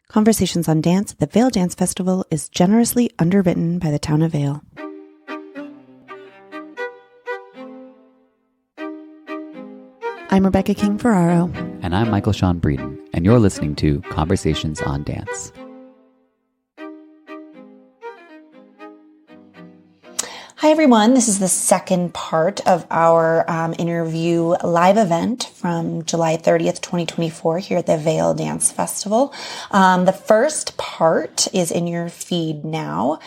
Conversations on Dance at the Vail Dance Festival is generously underwritten by the Town of Vail. I'm Rebecca King Ferraro. And I'm Michael Sean Breeden, and you're listening to Conversations on Dance. Hi, everyone. This is the second part of our interview live event from July 30th, 2024 here at the Vail Dance Festival. The first part is in your feed now,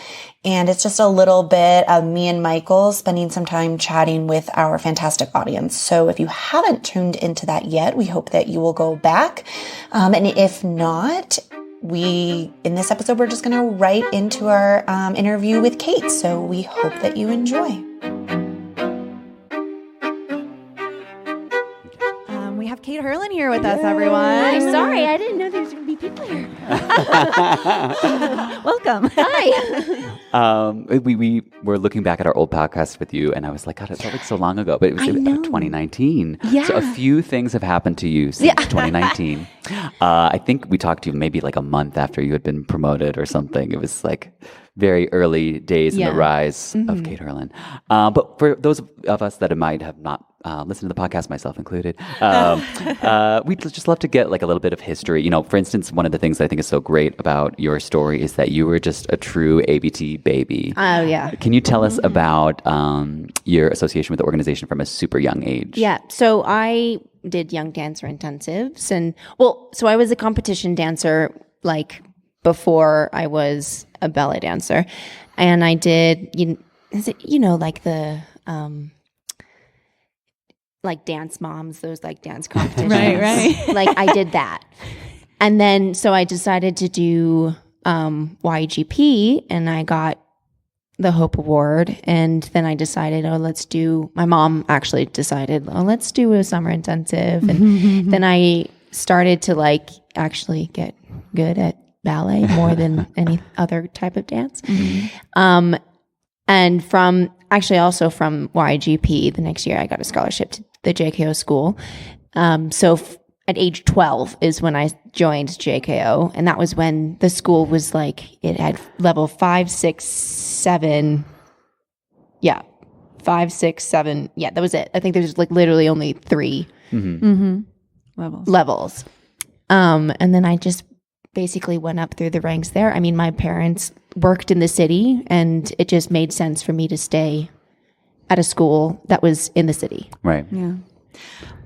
and it's just a little bit of me and Michael spending some time chatting with our fantastic audience. So if you haven't tuned into that yet, we hope that you will go back. And if not, in this episode, we're just going to right into our interview with Kate. So we hope that you enjoy. We have Kate Hurlin here with us, everyone. I'm sorry, I didn't know there was going to be people here. Welcome. Hi. We were looking back at our old podcast with you, and I was like, God, it felt like so long ago, but it was 2019. Yeah. So a few things have happened to you since 2019. I think we talked to you maybe like a month after you had been promoted or something. It was like very early days in the rise of Kate Hurlin. But for those of us that might have not listened to the podcast, myself included, we'd just love to get like a little bit of history. You know, for instance, one of the things that I think is so great about your story is that you were just a true ABT baby. Oh, yeah. Can you tell us about your association with the organization from a super young age? Yeah. So I did young dancer intensives, and so I was a competition dancer like before I was a ballet dancer, and I did like the like Dance Moms, those like dance competitions. Right. Like I did that. And then so I decided to do YGP, and I got the Hope Award. And then I decided, my mom actually decided, let's do a summer intensive. And then I started to like actually get good at ballet more than any other type of dance. And from YGP, the next year I got a scholarship to the JKO school. At age 12 is when I joined JKO. And that was when the school was like, it had level 5, 6, 7. Yeah. 5, 6, 7. Yeah, that was it. I think there's like literally only 3 levels. And then I just basically went up through the ranks there. I mean, my parents worked in the city, and it just made sense for me to stay at a school that was in the city. Right. Yeah.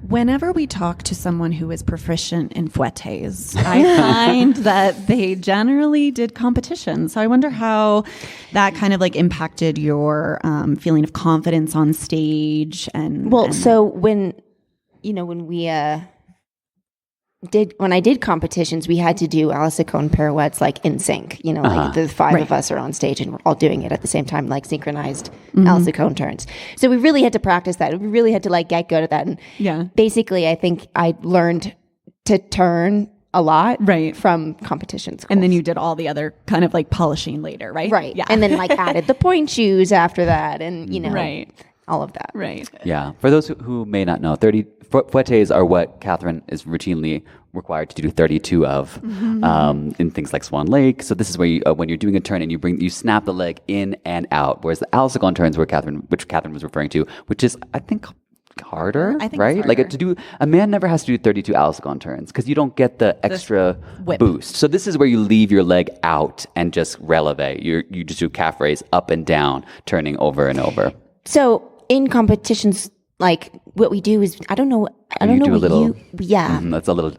Whenever we talk to someone who is proficient in fouettes, I find that they generally did competitions. So I wonder how that kind of like impacted your feeling of confidence on stage. So when I did competitions, we had to do Alice Cone pirouettes like in sync. You know, like the 5 of us are on stage and we're all doing it at the same time, like synchronized Alice Cone turns. So we really had to practice that. We really had to like get good at that. And basically, I think I learned to turn a lot from competitions. And then you did all the other kind of like polishing later, right? Right. Yeah. And then like added the point shoes after that, and all of that. Right. Yeah. For those who may not know, fouettes are what Catherine is routinely required to do 32 of in things like Swan Lake. So this is where you, when you're doing a turn and you snap the leg in and out, whereas the Alice turns which Catherine was referring to, which is, I think, harder, I think right? it's harder. Like a man never has to do 32 Alice turns because you don't get the extra boost. So this is where you leave your leg out and just releve. You just do calf raise up and down, turning over and over. So in competitions, like what we do is, I don't know. That's a little.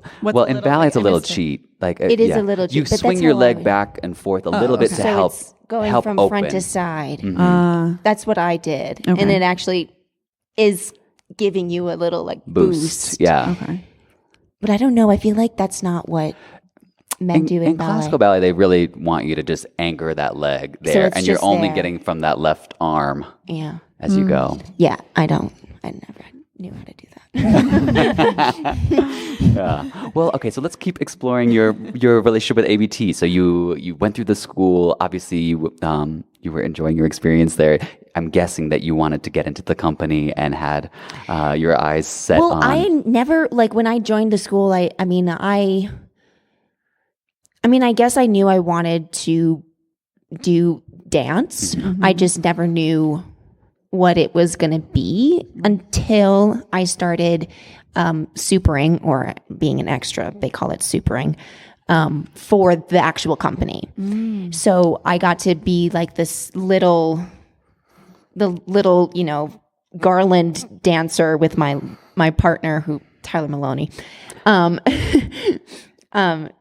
In ballet, it's a little cheat. Like it is a little cheat. You swing your leg back and forth a little bit to help. It's going help from open. front to side. That's what I did, and it actually is giving you a little like boost. Yeah. Okay. But I don't know. I feel like that's not what men do in ballet. Classical ballet, they really want you to just anchor that leg there, and you're only getting from that left arm. Yeah. As you go. Yeah, I never knew how to do that. Yeah. Well, okay, so let's keep exploring your relationship with ABT. So you went through the school. Obviously, you were enjoying your experience there. I'm guessing that you wanted to get into the company and had your eyes set on. Well, I never, like when I joined the school, I I mean, I guess I knew I wanted to do dance. I just never knew what it was going to be until I started supering, or being an extra. They call it supering, for the actual company. So I got to be like the little, garland dancer with my partner, Tyler Maloney.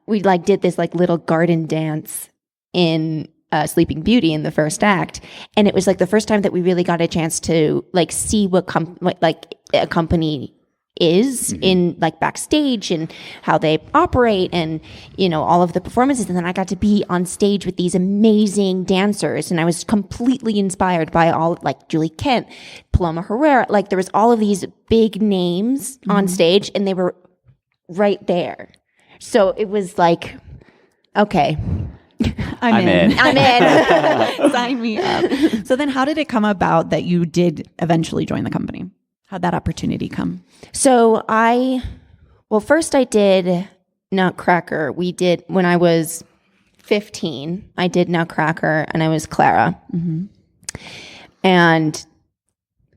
We like did this like little garden dance in Sleeping Beauty in the first act, and it was like the first time that we really got a chance to like see what a company is in like backstage and how they operate, and all of the performances. And then I got to be on stage with these amazing dancers, and I was completely inspired by all like Julie Kent, Paloma Herrera. Like there was all of these big names on stage, and they were right there. So it was like, okay, I'm in. Sign me up. So then how did it come about that you did eventually join the company? How'd that opportunity come? So first I did Nutcracker. When I was 15, I did Nutcracker, and I was Clara. And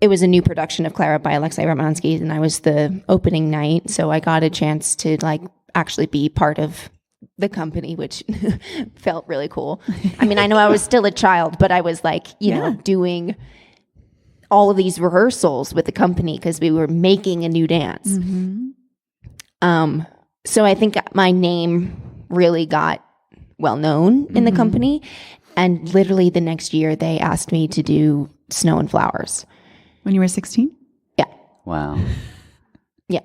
it was a new production of Clara by Alexei Romansky, and I was the opening night. So I got a chance to like actually be part of the company, which felt really cool. I mean, I know I was still a child, but I was like, doing all of these rehearsals with the company because we were making a new dance. So I think my name really got well known in the company. And literally the next year they asked me to do Snow and Flowers. When you were 16? Yeah. Wow. Yeah.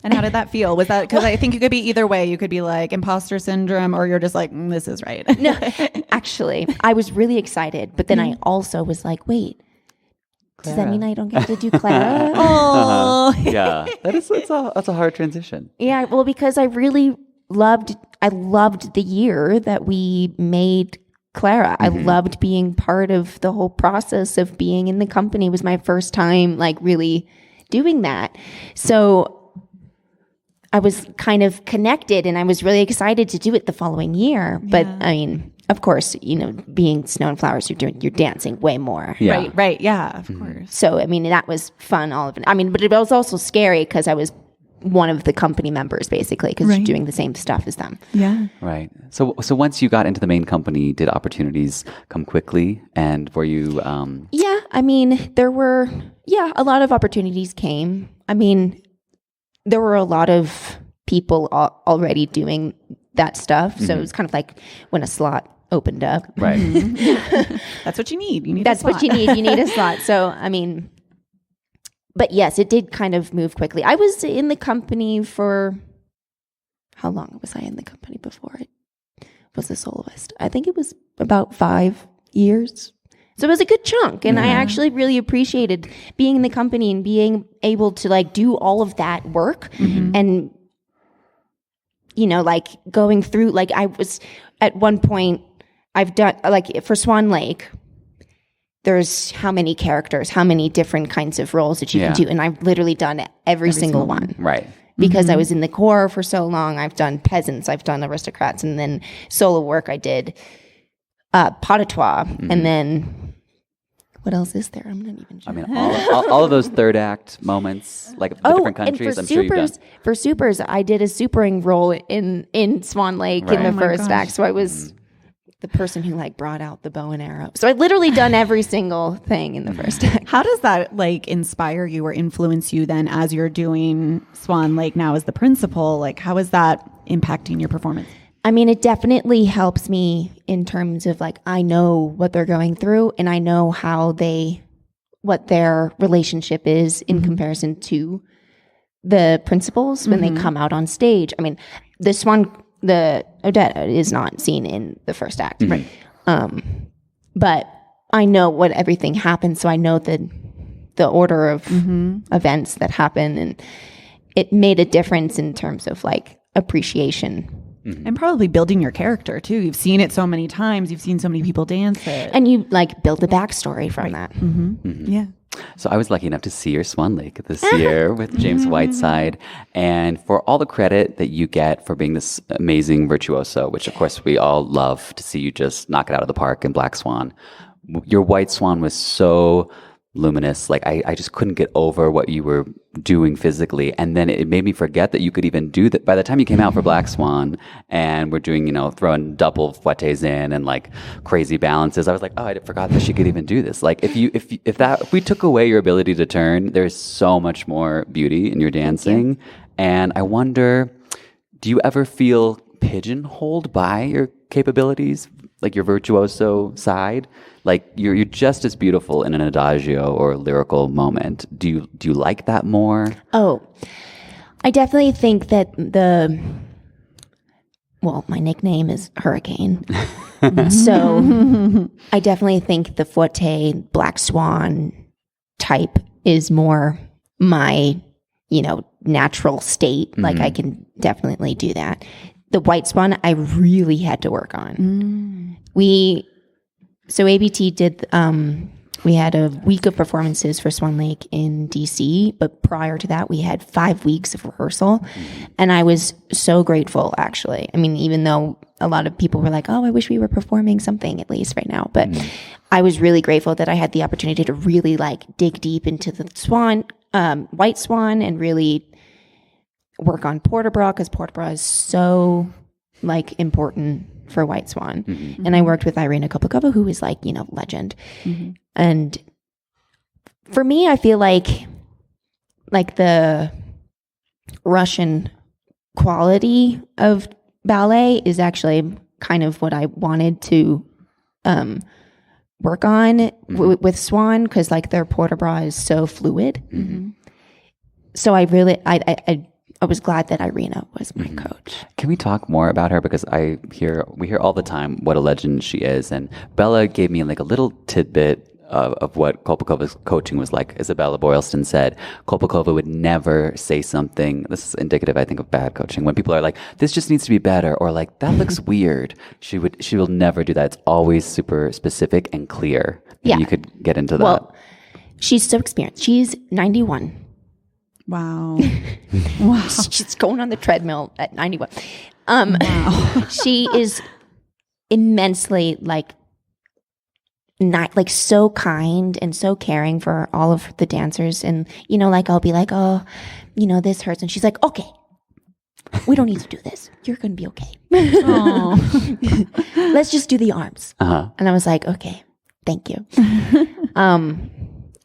And how did that feel? Was that, because I think you could be either way. You could be like imposter syndrome, or you're just like, this is right. No, actually, I was really excited. But then I also was like, wait, does that mean I don't get to do Clara? Oh, Yeah, that's a hard transition. Yeah, well, because I really loved the year that we made Clara. I loved being part of the whole process of being in the company. It was my first time like really doing that. So I was kind of connected, and I was really excited to do it the following year. But I mean, of course, being Snow and Flowers, you're dancing way more. Yeah. Right. Yeah, of course. So, I mean, that was fun, all of it. I mean, but it was also scary because I was one of the company members, basically, because you're doing the same stuff as them. Yeah. Right. So once you got into the main company, did opportunities come quickly? And were you... Yeah, I mean, there were, a lot of opportunities came. I mean, there were a lot of people already doing that stuff. So it was kind of like when a slot opened up. Right. That's what you need. That's what you need. You need a slot. So, I mean, but yes, it did kind of move quickly. I was in the company for, how long was I in the company before I was a soloist? I think it was about 5 years. So it was a good chunk. And I actually really appreciated being in the company and being able to like do all of that work and, like going through, like I was at one point, I've done like for Swan Lake, there's how many characters, how many different kinds of roles that you can do. And I've literally done every single one. Right. Because I was in the corps for so long. I've done peasants, I've done aristocrats, and then solo work I did Potatois, and then what else is there? I'm not even sure. I mean, all of those third act moments, like the different countries, I'm sure you've done. For supers, I did a supering role in Swan Lake in the first act. So I was the person who like brought out the bow and arrow. So I'd literally done every single thing in the first act. How does that like inspire you or influence you then as you're doing Swan Lake now as the principal? Like how is that impacting your performance? I mean, it definitely helps me in terms of like, I know what they're going through and I know what their relationship is in comparison to the principals when they come out on stage. I mean, the Odette is not seen in the first act. Right. But I know what everything happens. So I know the order of events that happen, and it made a difference in terms of like appreciation. And probably building your character too. You've seen it so many times. You've seen so many people dance it. And you like build a backstory from that. Yeah. So I was lucky enough to see your Swan Lake this year with James Whiteside. And for all the credit that you get for being this amazing virtuoso, which of course we all love to see you just knock it out of the park in Black Swan, your White Swan was so luminous. Like I just couldn't get over what you were doing physically. And then it made me forget that you could even do that. By the time you came out for Black Swan and we're doing, throwing double fouettes in and like crazy balances, I was like, oh, I forgot that she could even do this. Like if we took away your ability to turn, there's so much more beauty in your dancing. And I wonder, do you ever feel pigeonholed by your capabilities, like your virtuoso side? Like you're just as beautiful in an adagio or lyrical moment. Do you like that more? Oh, I definitely think that my nickname is Hurricane. So I definitely think the fouette Black Swan type is more my, natural state. Mm-hmm. Like I can definitely do that. The White Swan, I really had to work on. So ABT did, we had a week of performances for Swan Lake in DC, but prior to that, we had 5 weeks of rehearsal. And I was so grateful, actually. I mean, even though a lot of people were like, oh, I wish we were performing something at least right now. But I was really grateful that I had the opportunity to really like dig deep into the Swan, White Swan, and really work on port de bras, because port de bras is so like important for White Swan. Mm-hmm. And I worked with Irina Kopakova, who is like, legend. Mm-hmm. And for me, I feel like the Russian quality of ballet is actually kind of what I wanted to work on with Swan, because like their port de bras is so fluid. Mm-hmm. So I was glad that Irina was my coach. Can we talk more about her? Because we hear all the time what a legend she is. And Bella gave me like a little tidbit of what Kolpakova's coaching was like. Isabella Boylston said Kolpakova would never say something. This is indicative, I think, of bad coaching. When people are like, this just needs to be better, or like, that looks weird. She will never do that. It's always super specific and clear. Yeah. And you could get into that. Well, she's so experienced. She's 91. Wow. Wow. She's going on the treadmill at 91. Wow. She is immensely not so kind and so caring for all of the dancers. And, I'll be like, oh, this hurts. And she's like, okay, we don't need to do this. You're going to be okay. Let's just do the arms. Uh-huh. And I was like, okay, thank you.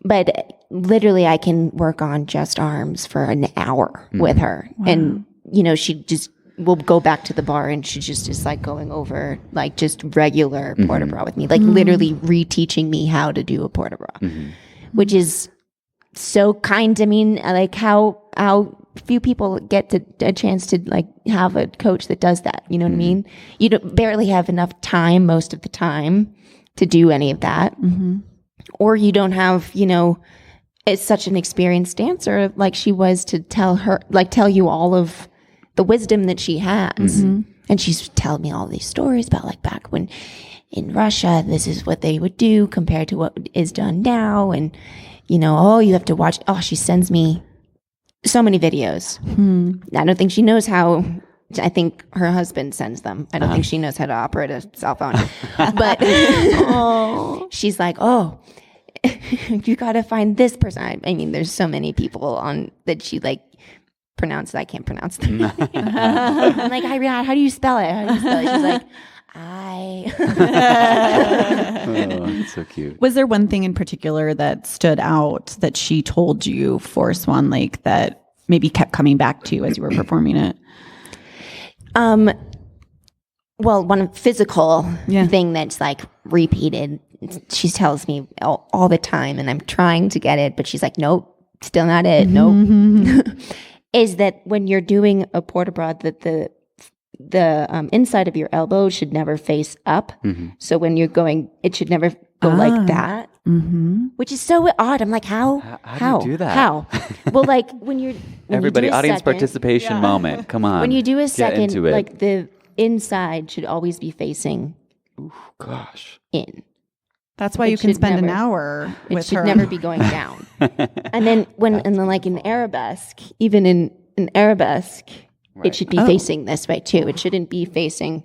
But literally I can work on just arms for an hour with her. Wow. And, she just will go back to the bar and she just is like going over like just regular port de bras with me, like literally reteaching me how to do a port de bras, which is so kind. I mean, like how few people get a chance to like have a coach that does that. You know what I mean? You barely have enough time most of the time to do any of that. Mm-hmm. Or you don't have, it's such an experienced dancer like she was to tell you all of the wisdom that she has. Mm-hmm. And she's telling me all these stories about like back when in Russia, this is what they would do compared to what is done now. And, you have to watch. Oh, she sends me so many videos. I don't think she knows how. I think her husband sends them. I don't think she knows how to operate a cell phone. But she's like, oh, you got to find this person. I mean, there's so many people on that she like pronounces. I can't pronounce them. I'm like, Irina, how do you spell it? How do you spell it? She's like, that's so cute. Was there one thing in particular that stood out that she told you for Swan Lake that maybe kept coming back to you as you were performing it? Well, one physical thing that's like repeated, she tells me all the time, and I'm trying to get it, but she's like, nope, still not it. Nope. Is that when you're doing a port de bras, that the inside of your elbow should never face up. Mm-hmm. So when you're going, it should never go like that, which is so odd. I'm like, how do you do that? How? Well, like when everybody, you do audience second, participation moment. Come on. When you do a second, like the inside should always be facing gosh. in. That's why you can spend an hour with her. It should never be going down. And then like in arabesque, even in arabesque, it should be facing this way too. It shouldn't be facing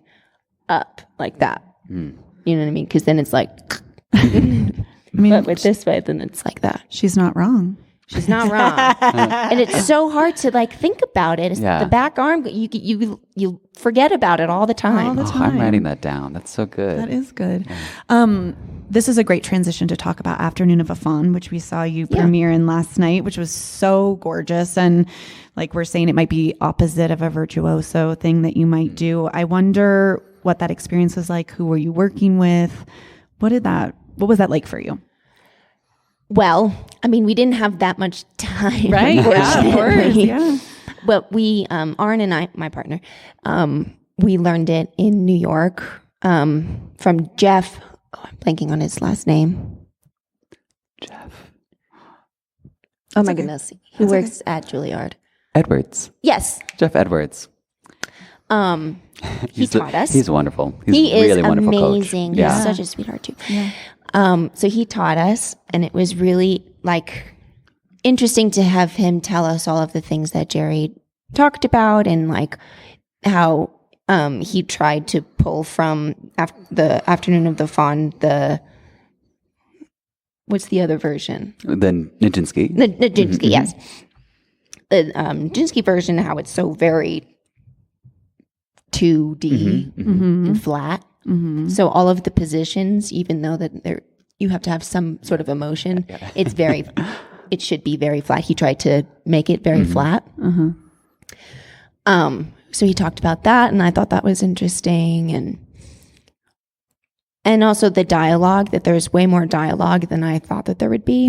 up like that. You know what I mean? Because then it's like, but with this way, then it's like that. She's not wrong. She's not wrong. And it's so hard to like think about it. It's the back arm, you forget about it all the time. I'm writing that down. That's so good. That is good. This is a great transition to talk about Afternoon of a Faun, which we saw you premiere in last night, which was so gorgeous. And like we're saying, it might be opposite of a virtuoso thing that you might do. I wonder what that experience was like. Who were you working with? What was that like for you? Well, I mean, we didn't have that much time. Right? Yeah, of course. Yeah. But we, Arn and I, my partner, we learned it in New York from Jeff. Oh, I'm blanking on his last name. Jeff. Oh my goodness. He works at Juilliard. Edwards. Yes. Jeff Edwards. He taught us. He's wonderful. He's he really is wonderful amazing. Coach. Yeah. He's such a sweetheart too. Yeah. So he taught us, and it was really like interesting to have him tell us all of the things that Jerry talked about, and like how he tried to pull from the Afternoon of the Faun. What's the other version? Then Nijinsky. The Nijinsky, yes. The Nijinsky version, how it's so very 2D and flat. So all of the positions, even though that you have to have some sort of emotion, it should be very flat. He tried to make it very flat. So he talked about that, and I thought that was interesting, and also the dialogue, that there's way more dialogue than I thought that there would be.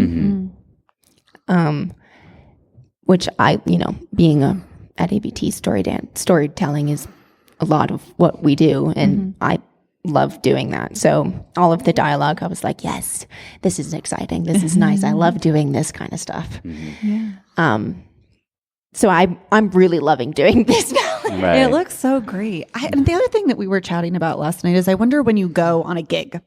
Which being at ABT storytelling is a lot of what we do, and I love doing that. So all of the dialogue, I was like, yes, this is exciting. This is nice. I love doing this kind of stuff. So I'm really loving doing this ballet. Right. It looks so great. And the other thing that we were chatting about last night is I wonder when you go on a gig,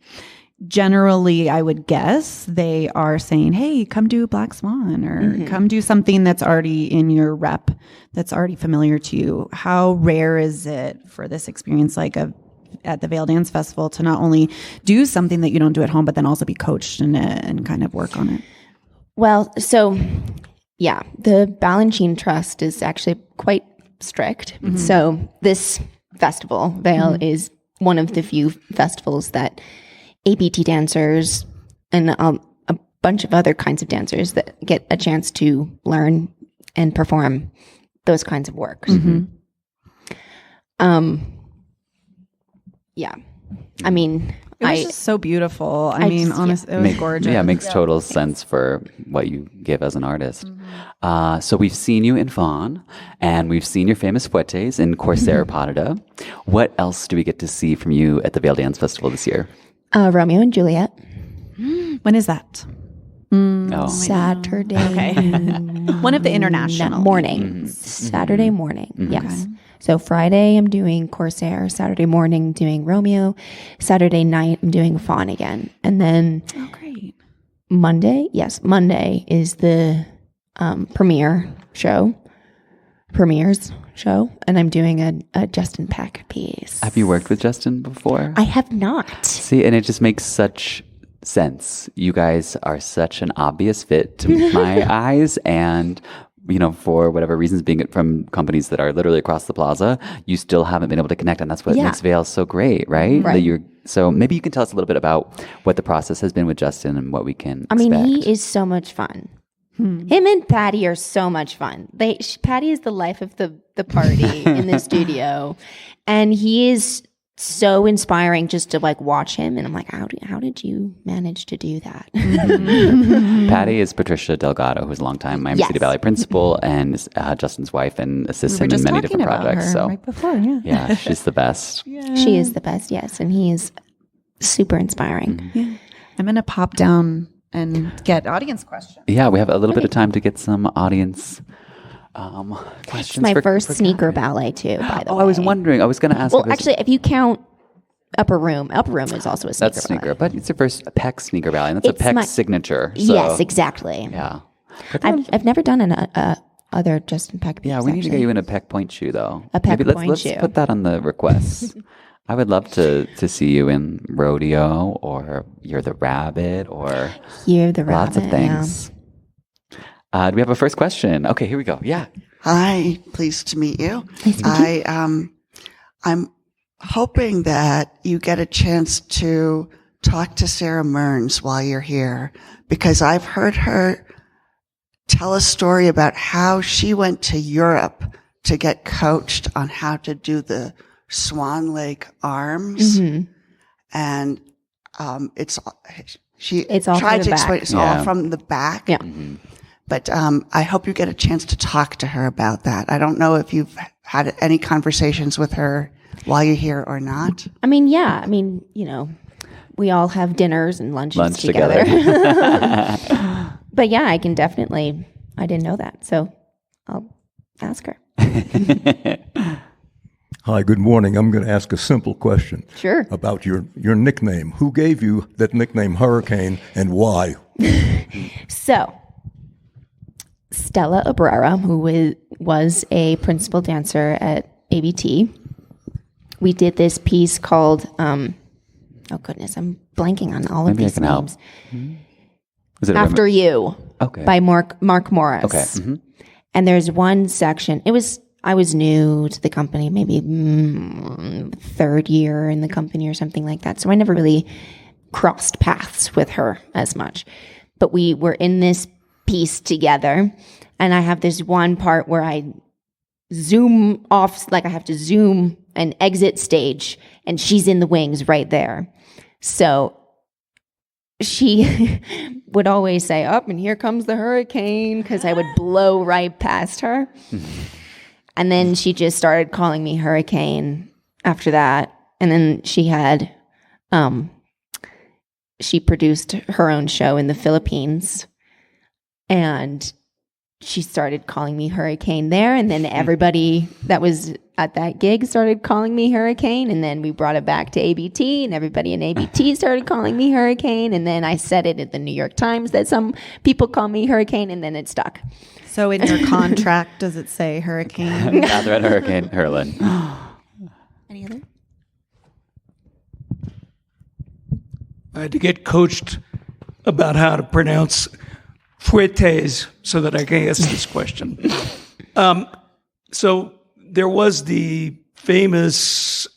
generally I would guess they are saying, hey, come do Black Swan or come do something that's already in your rep, that's already familiar to you. How rare is it for this experience at the Vail Dance Festival to not only do something that you don't do at home, but then also be coached in it and kind of work on it? Well, so yeah, the Balanchine Trust is actually quite strict. So this festival, Vail, is one of the few festivals that ABT dancers and a bunch of other kinds of dancers that get a chance to learn and perform those kinds of works. Yeah. I mean, it was just so beautiful. I mean, honestly, it was gorgeous. Yeah, it makes total sense for what you give as an artist. So we've seen you in Faun, and we've seen your famous fouettes in Corsair Parada. What else do we get to see from you at the Vail Dance Festival this year? Romeo and Juliet. When is that? Saturday. Okay. One of the international morning. Saturday morning. Yes. So Friday I'm doing Corsair. Saturday morning doing Romeo. Saturday night I'm doing Faun again. And then great. Monday is the premieres show, and I'm doing a Justin Peck piece. Have you worked with Justin before? I have not. See, and it just makes such sense. You guys are such an obvious fit to my eyes, and for whatever reasons, being it from companies that are literally across the plaza, you still haven't been able to connect, and that's what makes Vail so great, right? Right. So maybe you can tell us a little bit about what the process has been with Justin and what we can expect. I mean, he is so much fun. Him and Patty are so much fun. Patty is the life of the party in the studio, and he is so inspiring just to watch him. And I'm like, how did you manage to do that? Patty is Patricia Delgado, who's a longtime Miami City Ballet principal and is Justin's wife and assists him in many different projects. So right before, yeah, she's the best. She is the best, yes, and he is super inspiring. Yeah, I'm gonna pop down and get audience questions. Yeah, we have a little bit of time to get some audience questions. It's my first sneaker ballet too, by the way. I was wondering. I was going to ask. Well, actually, if you count Upper Room. Upper Room is also a sneaker That's sneaker, ballet. but it's your first Peck sneaker ballet, and that's It's a Peck my- signature. So, Yes, exactly. Yeah. I've never done an other Justin Peck piece. Yeah, we need to get you in a Peck point shoe, though. A Peck Maybe point shoe. Let's put that on the request. I would love to see you in rodeo, or You're the Rabbit, or You're the lots of Rabbit, things. Do we have a first question? Okay, here we go. Yeah. Hi, pleased to meet you. I'm hoping that you get a chance to talk to Sarah Mearns while you're here, because I've heard her tell a story about how she went to Europe to get coached on how to do the swan lake arms. And it's all tried from the to explain back. it's all from the back. Yeah. But I hope you get a chance to talk to her about that. I don't know if you've had any conversations with her while you're here or not. I mean, yeah. I mean, we all have dinners and lunches together. But yeah, I can definitely. I didn't know that, so I'll ask her. Hi, good morning. I'm going to ask a simple question. Sure. About your nickname. Who gave you that nickname Hurricane, and why? So, Stella Abrera, who was a principal dancer at ABT, we did this piece called, oh goodness, I'm blanking on all of Maybe I these can help. names. Was it After You by Mark Morris. Okay. And there's one section, I was new to the company, maybe third year in the company or something like that. So I never really crossed paths with her as much. But we were in this piece together, and I have this one part where I zoom off, like I have to zoom and exit stage, and she's in the wings right there. So she would always say, "Up, and here comes the hurricane," because I would blow right past her. And then she just started calling me Hurricane after that. And then she had, she produced her own show in the Philippines. And she started calling me Hurricane there. And then everybody that was at that gig started calling me Hurricane. And then we brought it back to ABT, and everybody in ABT started calling me Hurricane. And then I said it at the New York Times that some people call me Hurricane, and then it stuck. So in your contract, does it say Hurricane? Catherine Hurricane Hurlin. Any other? I had to get coached about how to pronounce fuertes so that I can ask this question. So there was the famous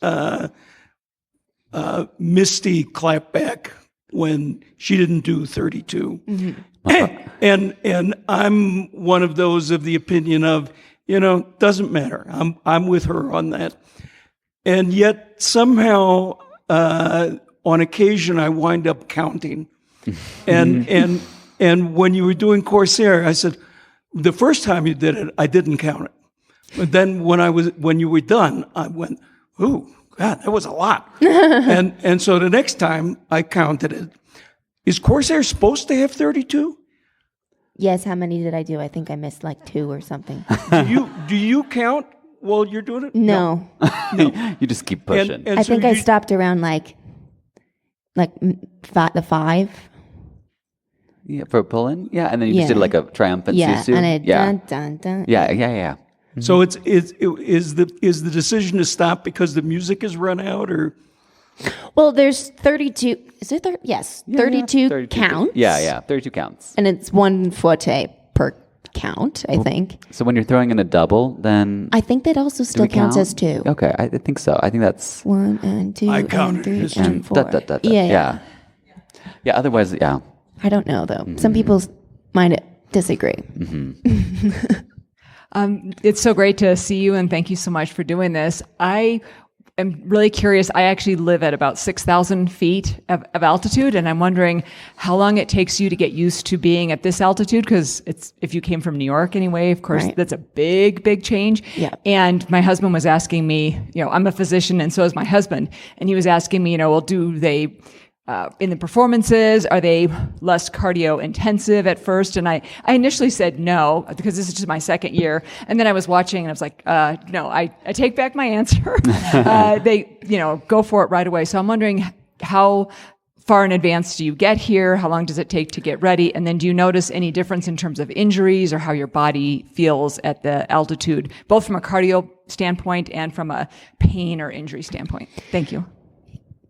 Misty clapback when she didn't do 32. And I'm one of those of the opinion of, doesn't matter. I'm with her on that. And yet somehow, on occasion, I wind up counting. And when you were doing Corsair, I said, the first time you did it, I didn't count it. But then when you were done, I went, ooh, God, that was a lot. and so the next time I counted it. Is Corsair supposed to have 32? Yes. How many did I do? I think I missed like 2 or something. Do you count while you're doing it? No. You just keep pushing. And I so think I stopped around like the 5. Yeah, for pull-in? Yeah, and then you just did like a triumphant susu? And it dun, dun, dun. Yeah. So is the decision to stop because the music has run out, or? Well, there's 32. Is it 30? Yes, 32 counts. Yeah, 32 counts. And it's 1 forte per count, I think. So when you're throwing in a double, then I think that also still counts count? as 2. Okay, I think so. I think that's 1 and 2 I and counted 3 as and 2. 4. Yeah. Otherwise, yeah. I don't know though. Some people might disagree. It's so great to see you, and thank you so much for doing this. I am really curious. I actually live at about 6,000 feet of altitude, and I'm wondering how long it takes you to get used to being at this altitude, because if you came from New York anyway, of course, that's a big change. Yeah. And my husband was asking me, I'm a physician, and so is my husband, and he was asking me, well, do they in the performances? Are they less cardio intensive at first? And I initially said no, because this is just my second year. And then I was watching and I was like, no, I take back my answer. They, go for it right away. So I'm wondering, how far in advance do you get here? How long does it take to get ready? And then do you notice any difference in terms of injuries or how your body feels at the altitude, both from a cardio standpoint and from a pain or injury standpoint? Thank you.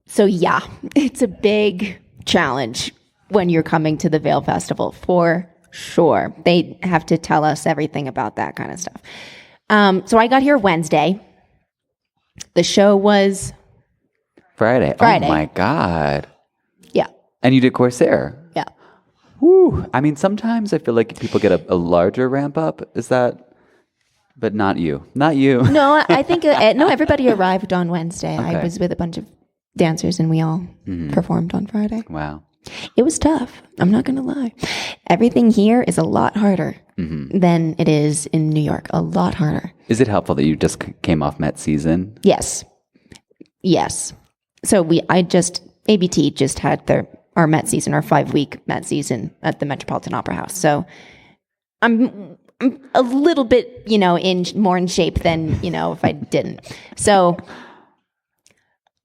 So yeah, it's a big challenge when you're coming to the Vail Festival, for sure. They have to tell us everything about that kind of stuff. So I got here Wednesday. The show was Friday. Oh my God. Yeah. And you did Corsair. Yeah. Woo. I mean, sometimes I feel like people get a larger ramp up. Is that, but not you. Not you. No, I think, no, everybody arrived on Wednesday. Okay. I was with a bunch of dancers and we all performed on Friday. Wow. It was tough. I'm not going to lie. Everything here is a lot harder than it is in New York. A lot harder. Is it helpful that you just came off Met season? Yes. So ABT just had our Met season, our 5-week Met season at the Metropolitan Opera House. So I'm a little bit, more in shape than, if I didn't. So,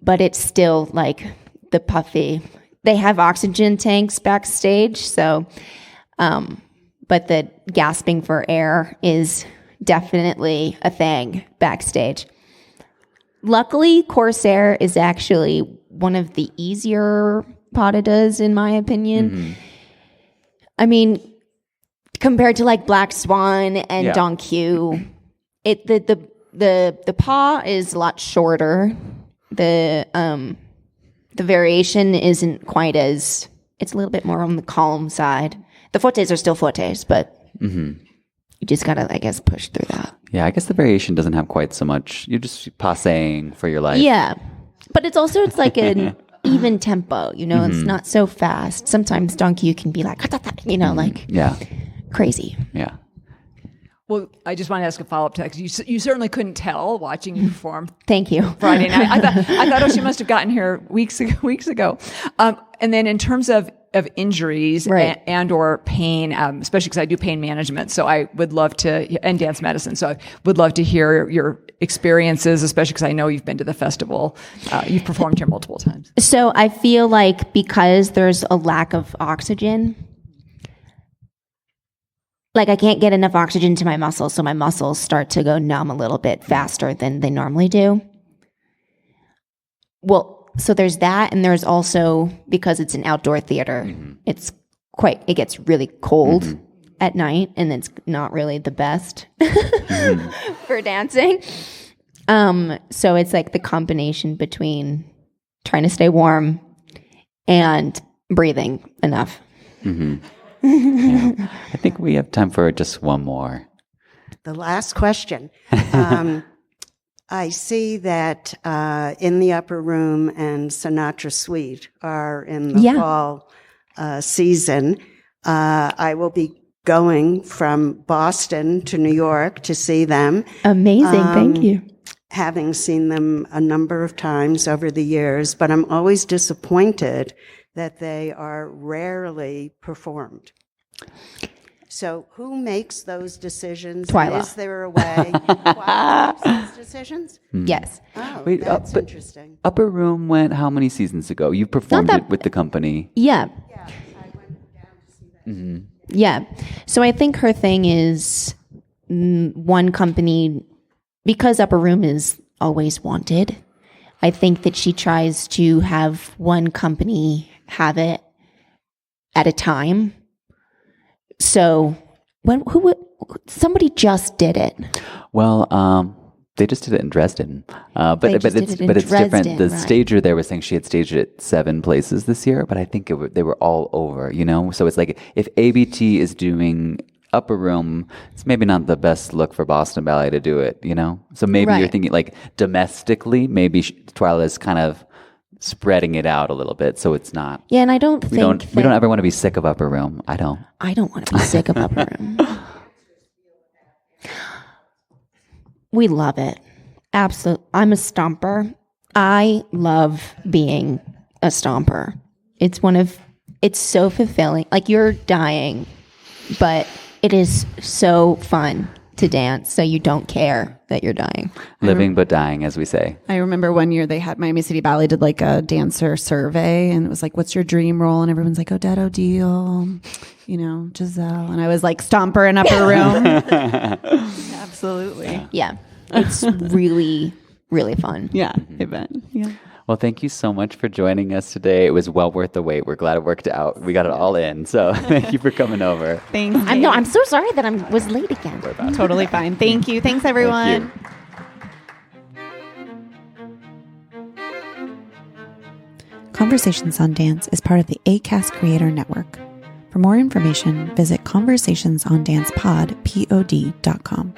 but it's still like the puffy. They have oxygen tanks backstage. So, but the gasping for air is definitely a thing backstage. Luckily, Corsair is actually one of the easier pas de deux, in my opinion. I mean, compared to like Black Swan and Don Q, the pas is a lot shorter. The variation isn't quite as, it's a little bit more on the calm side. The fortes are still fortes, but you just gotta, I guess, push through that. Yeah, I guess the variation doesn't have quite so much. You're just passing for your life. Yeah, but it's like an even tempo, it's not so fast. Sometimes Don Q can be like, like crazy. Yeah. Well, I just want to ask a follow-up to that, because you certainly couldn't tell watching you perform. Thank you. Friday night. I thought, she must have gotten here weeks ago. And then in terms of injuries and or pain, especially because I do pain management, so I would love to, and dance medicine, so I would love to hear your experiences, especially because I know you've been to the festival. You've performed here multiple times. So I feel like because there's a lack of oxygen, like I can't get enough oxygen to my muscles, so my muscles start to go numb a little bit faster than they normally do. Well, so there's that, and there's also, because it's an outdoor theater, it gets really cold at night, and it's not really the best for dancing. So it's like the combination between trying to stay warm and breathing enough. Yeah. I think we have time for just one more. The last question. I see that in the Upper Room and Sinatra Suite are in the fall season. I will be going from Boston to New York to see them. Amazing. Thank you. Having seen them a number of times over the years, but I'm always disappointed that they are rarely performed. So who makes those decisions? Twyla. Is there a way? Twyla makes those decisions? Yes. Oh, Wait, that's interesting. Upper Room went how many seasons ago? You performed it with the company. Yeah. Yeah, I went down to see that. Yeah. So I think her thing is one company, because Upper Room is always wanted, I think that she tries to have one company have it at a time. So somebody just did it. Well, they just did it in Dresden, but it's different. The stager there was saying she had staged it 7 places this year, but I think they were all over. So it's like if ABT is doing Upper Room, it's maybe not the best look for Boston Ballet to do it. So maybe you're thinking like domestically, maybe Twyla is kind of spreading it out a little bit, so it's not. Yeah, and I don't think we don't ever want to be sick of Upper Room. I don't want to be sick of Upper Room. We love it. Absolutely. I'm a stomper. I love being a stomper. It's so fulfilling. Like, you're dying, but it is so fun to dance, so you don't care that you're dying. Living but dying, as we say. I remember one year they had Miami City Ballet did like a dancer survey, and it was like, what's your dream role? And everyone's like, Odette O'Deal, Giselle. And I was like, Stomper in Upper Room. Absolutely. Yeah. It's really, really fun. Yeah, I bet. Yeah. Well, thank you so much for joining us today. It was well worth the wait. We're glad it worked out. We got it all in. So thank you for coming over. Thanks. I'm so sorry that I was late again. Totally fine. Thank you. Thanks, everyone. Thank you. Conversations on Dance is part of the ACAST Creator Network. For more information, visit conversationsondancepod.com.